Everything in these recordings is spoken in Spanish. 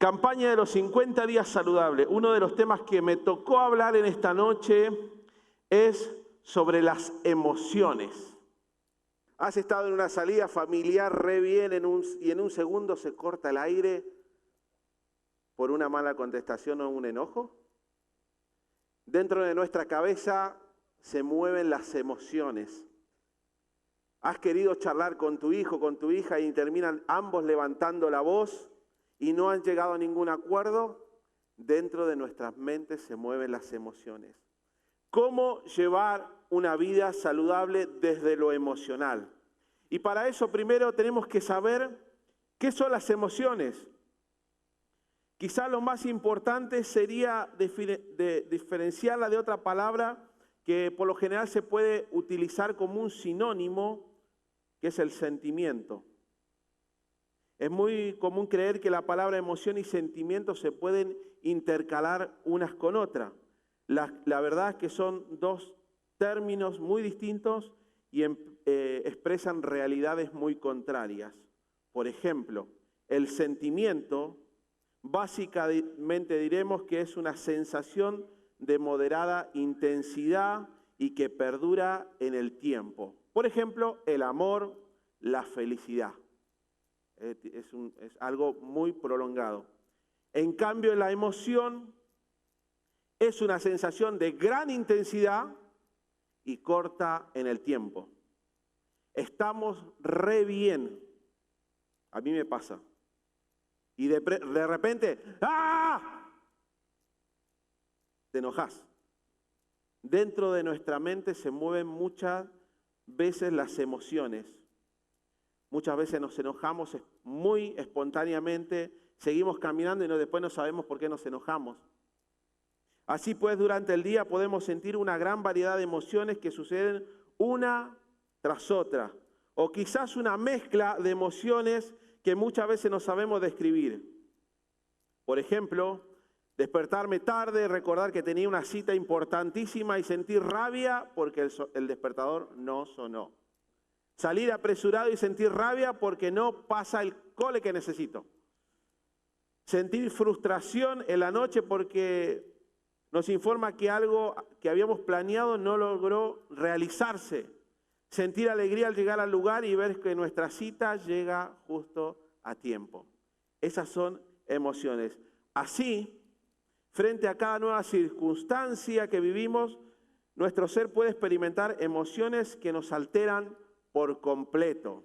Campaña de los 50 días saludables. Uno de los temas que me tocó hablar en esta noche es sobre las emociones. Has estado en una salida familiar re bien y en un segundo se corta el aire por una mala contestación o un enojo. Dentro de nuestra cabeza se mueven las emociones. Has querido charlar con tu hijo, con tu hija y terminan ambos levantando la voz y no han llegado a ningún acuerdo. Dentro de nuestras mentes se mueven las emociones. ¿Cómo llevar una vida saludable desde lo emocional? Y para eso primero tenemos que saber qué son las emociones. Quizá lo más importante sería diferenciarla de otra palabra que por lo general se puede utilizar como un sinónimo, que es el sentimiento. Es muy común creer que la palabra emoción y sentimiento se pueden intercalar unas con otras. La verdad es que son dos términos muy distintos y expresan realidades muy contrarias. Por ejemplo, el sentimiento, básicamente diremos que es una sensación de moderada intensidad y que perdura en el tiempo. Por ejemplo, el amor, la felicidad. Es algo muy prolongado. En cambio, la emoción es una sensación de gran intensidad y corta en el tiempo. Estamos re bien. A mí me pasa. Y de repente, ¡ah!, te enojas. Dentro de nuestra mente se mueven muchas veces las emociones. Muchas veces nos enojamos muy espontáneamente, seguimos caminando y después no sabemos por qué nos enojamos. Así pues, durante el día podemos sentir una gran variedad de emociones que suceden una tras otra. O quizás una mezcla de emociones que muchas veces no sabemos describir. Por ejemplo, despertarme tarde, recordar que tenía una cita importantísima y sentir rabia porque el despertador no sonó. Salir apresurado y sentir rabia porque no pasa el cole que necesito. Sentir frustración en la noche porque nos informa que algo que habíamos planeado no logró realizarse. Sentir alegría al llegar al lugar y ver que nuestra cita llega justo a tiempo. Esas son emociones. Así, frente a cada nueva circunstancia que vivimos, nuestro ser puede experimentar emociones que nos alteran por completo.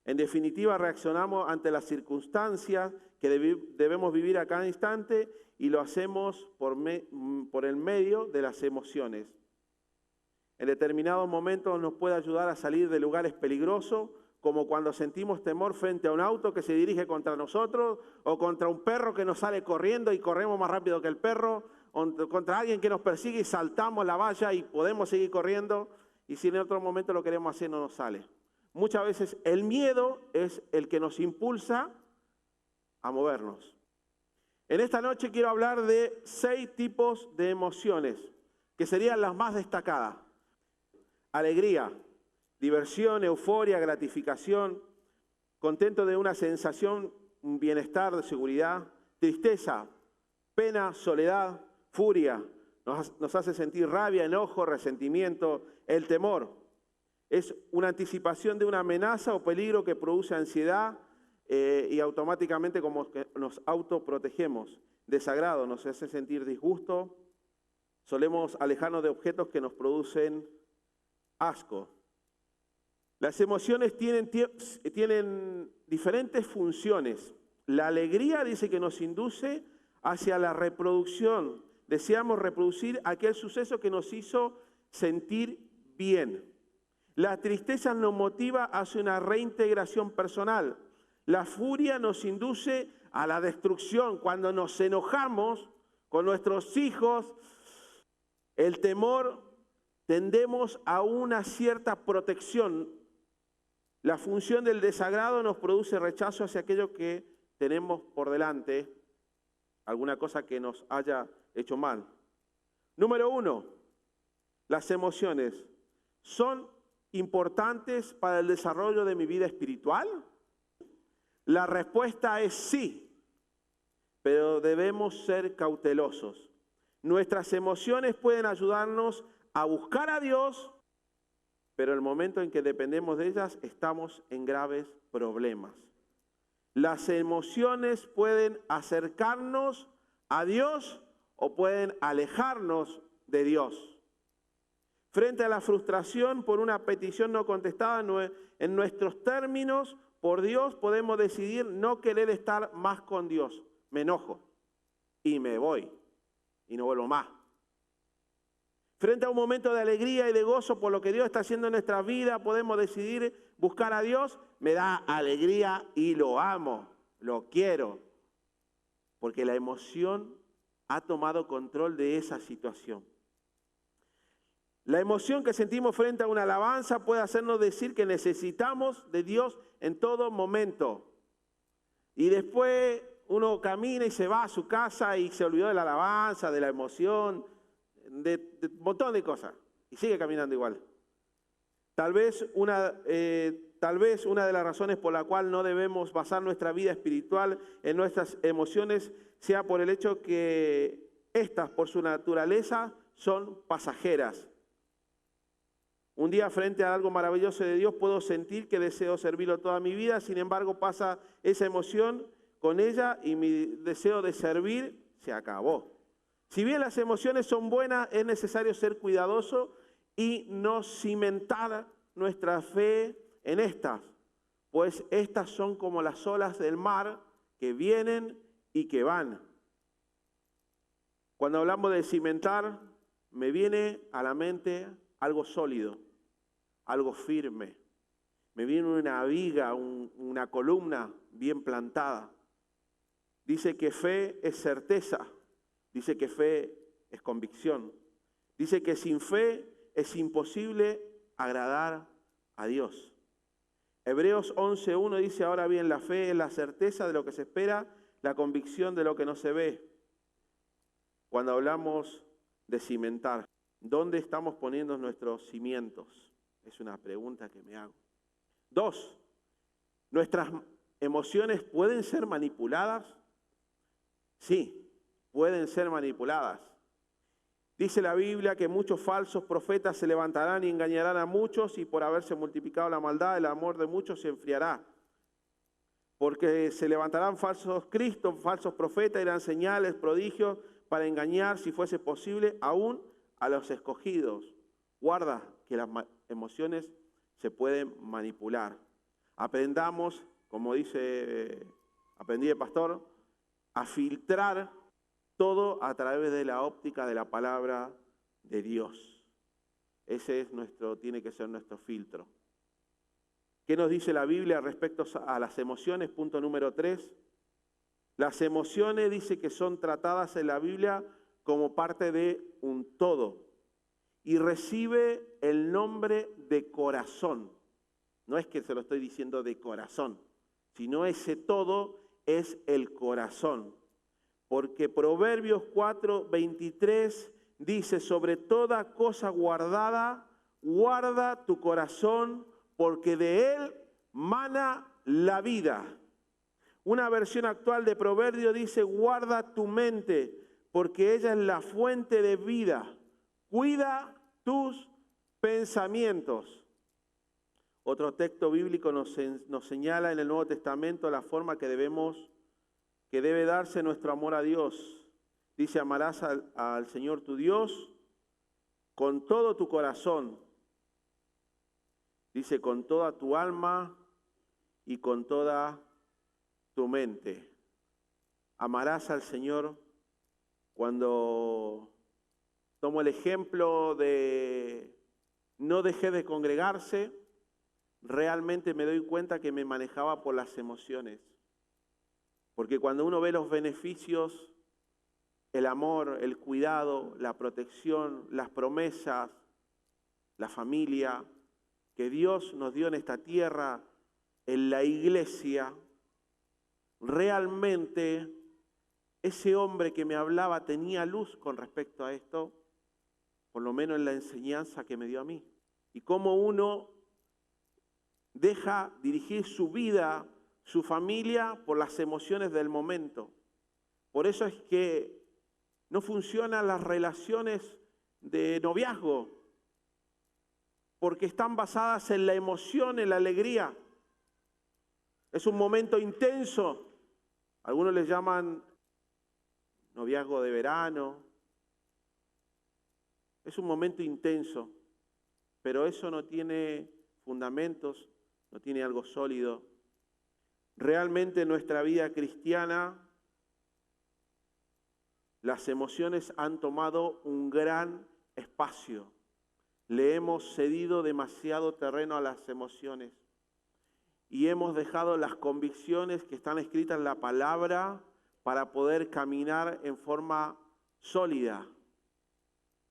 En definitiva, reaccionamos ante las circunstancias que debemos vivir a cada instante y lo hacemos por el medio de las emociones. En determinados momentos nos puede ayudar a salir de lugares peligrosos, como cuando sentimos temor frente a un auto que se dirige contra nosotros, o contra un perro que nos sale corriendo y corremos más rápido que el perro, o contra alguien que nos persigue y saltamos la valla y podemos seguir corriendo, y si en otro momento lo queremos hacer no nos sale. Muchas veces el miedo es el que nos impulsa a movernos. En esta noche quiero hablar de 6 tipos de emociones, que serían las más destacadas. Alegría, diversión, euforia, gratificación, contento de una sensación, un bienestar, de seguridad, tristeza, pena, soledad, furia, nos hace sentir rabia, enojo, resentimiento. El temor es una anticipación de una amenaza o peligro que produce ansiedad y automáticamente como que nos autoprotegemos. Desagrado nos hace sentir disgusto. Solemos alejarnos de objetos que nos producen asco. Las emociones tienen diferentes funciones. La alegría dice que nos induce hacia la reproducción. Deseamos reproducir aquel suceso que nos hizo sentir bien. La tristeza nos motiva hacia una reintegración personal. La furia nos induce a la destrucción. Cuando nos enojamos con nuestros hijos, el temor, tendemos a una cierta protección. La función del desagrado nos produce rechazo hacia aquello que tenemos por delante, alguna cosa que nos haya hecho mal. Número 1, las emociones son importantes para el desarrollo de mi vida espiritual. La respuesta es sí. pero debemos ser cautelosos. Nuestras emociones pueden ayudarnos a buscar a Dios, pero el momento en que dependemos de ellas estamos en graves problemas. Las emociones pueden acercarnos a Dios o pueden alejarnos de Dios. Frente a la frustración por una petición no contestada en nuestros términos por Dios, podemos decidir no querer estar más con Dios. Me enojo y me voy y no vuelvo más. Frente a un momento de alegría y de gozo por lo que Dios está haciendo en nuestra vida, podemos decidir buscar a Dios. Me da alegría y lo amo, lo quiero, porque la emoción ha tomado control de esa situación. La emoción que sentimos frente a una alabanza puede hacernos decir que necesitamos de Dios en todo momento. Y después uno camina y se va a su casa y se olvidó de la alabanza, de la emoción, de un montón de cosas. Y sigue caminando igual. Tal vez una de las razones por la cual no debemos basar nuestra vida espiritual en nuestras emociones sea por el hecho que estas, por su naturaleza, son pasajeras. Un día frente a algo maravilloso de Dios puedo sentir que deseo servirlo toda mi vida, sin embargo pasa esa emoción con ella y mi deseo de servir se acabó. Si bien las emociones son buenas, es necesario ser cuidadoso y no cimentar nuestra fe en estas, pues estas son como las olas del mar que vienen y que van. Cuando hablamos de cimentar, me viene a la mente algo sólido, algo firme. Me viene una viga, una columna bien plantada. Dice que fe es certeza. Dice que fe es convicción. Dice que sin fe es imposible agradar a Dios. Hebreos 11:1 dice, ahora bien, la fe es la certeza de lo que se espera, la convicción de lo que no se ve. Cuando hablamos de cimentar, ¿dónde estamos poniendo nuestros cimientos? Es una pregunta que me hago. 2, ¿nuestras emociones pueden ser manipuladas? Sí, pueden ser manipuladas. Dice la Biblia que muchos falsos profetas se levantarán y engañarán a muchos, y por haberse multiplicado la maldad, el amor de muchos se enfriará. Porque se levantarán falsos cristos, falsos profetas, irán señales, prodigios, para engañar, si fuese posible, aún a los escogidos. Guarda que las emociones se pueden manipular. Aprendamos, como aprendí el pastor, a filtrar todo a través de la óptica de la palabra de Dios. Ese tiene que ser nuestro filtro. ¿Qué nos dice la Biblia respecto a las emociones? Punto número 3. Las emociones dice que son tratadas en la Biblia como parte de un todo y recibe el nombre de corazón. No es que se lo estoy diciendo de corazón, sino ese todo es el corazón. Porque Proverbios 4:23 dice, sobre toda cosa guardada, guarda tu corazón, porque de él mana la vida. Una versión actual de Proverbios dice, guarda tu mente, porque ella es la fuente de vida. Cuida tus pensamientos. Otro texto bíblico nos señala en el Nuevo Testamento la forma que debe darse nuestro amor a Dios. Dice, amarás al Señor tu Dios con todo tu corazón. Dice, con toda tu alma y con toda tu mente. Amarás al Señor. Cuando tomo el ejemplo de no dejé de congregarse, realmente me doy cuenta que me manejaba por las emociones. Porque cuando uno ve los beneficios, el amor, el cuidado, la protección, las promesas, la familia que Dios nos dio en esta tierra, en la iglesia, realmente ese hombre que me hablaba tenía luz con respecto a esto, por lo menos en la enseñanza que me dio a mí. Y cómo uno deja dirigir su vida, su familia, por las emociones del momento, Por eso es que no funcionan las relaciones de noviazgo, porque están basadas en la emoción, en la alegría. Es un momento intenso. Algunos les llaman noviazgo de verano. Es un momento intenso, pero eso no tiene fundamentos, no tiene algo sólido. Realmente en nuestra vida cristiana, las emociones han tomado un gran espacio. Le hemos cedido demasiado terreno a las emociones y hemos dejado las convicciones que están escritas en la palabra para poder caminar en forma sólida.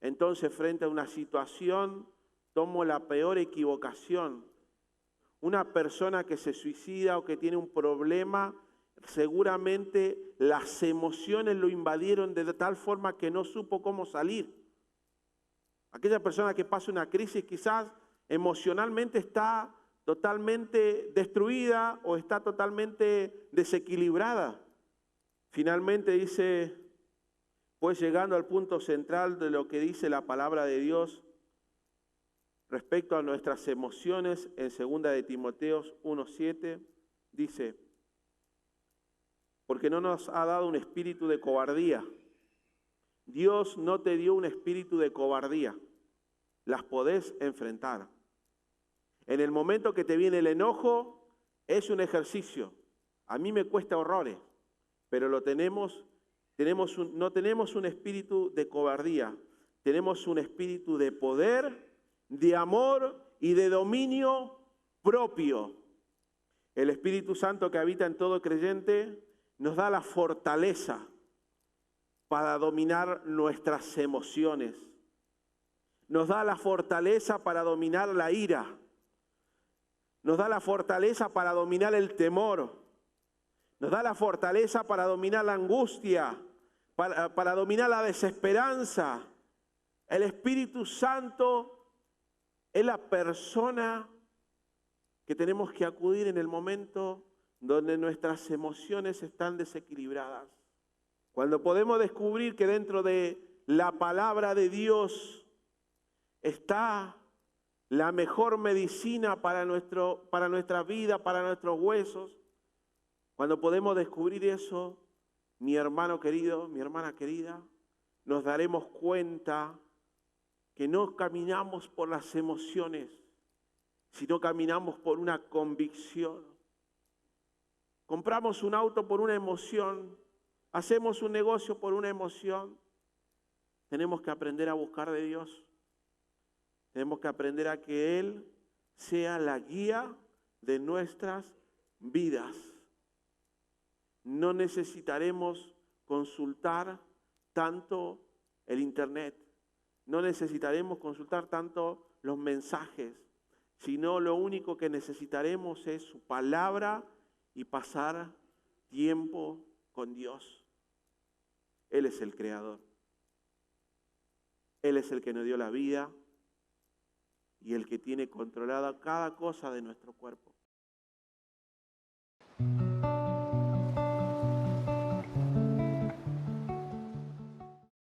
Entonces, frente a una situación, tomo la peor equivocación. Una persona que se suicida o que tiene un problema, seguramente las emociones lo invadieron de tal forma que no supo cómo salir. Aquella persona que pasa una crisis quizás emocionalmente está totalmente destruida o está totalmente desequilibrada. Finalmente dice, pues llegando al punto central de lo que dice la palabra de Dios respecto a nuestras emociones, en 2 de Timoteo 1:7, dice, porque no nos ha dado un espíritu de cobardía. Dios no te dio un espíritu de cobardía. Las podés enfrentar. En el momento que te viene el enojo, es un ejercicio. A mí me cuesta horrores, pero no tenemos un espíritu de cobardía. Tenemos un espíritu de poder, de amor y de dominio propio. El Espíritu Santo que habita en todo creyente nos da la fortaleza para dominar nuestras emociones. Nos da la fortaleza para dominar la ira. Nos da la fortaleza para dominar el temor. Nos da la fortaleza para dominar la angustia, para dominar la desesperanza. El Espíritu Santo es la persona que tenemos que acudir en el momento donde nuestras emociones están desequilibradas. Cuando podemos descubrir que dentro de la palabra de Dios está la mejor medicina para nuestra vida, para nuestros huesos. Cuando podemos descubrir eso, mi hermano querido, mi hermana querida, nos daremos cuenta que no caminamos por las emociones, sino caminamos por una convicción. Compramos un auto por una emoción, hacemos un negocio por una emoción. Tenemos que aprender a buscar de Dios. Tenemos que aprender a que Él sea la guía de nuestras vidas. No necesitaremos consultar tanto el internet. No necesitaremos consultar tanto los mensajes, sino lo único que necesitaremos es su palabra y pasar tiempo con Dios. Él es el creador. Él es el que nos dio la vida y el que tiene controlada cada cosa de nuestro cuerpo.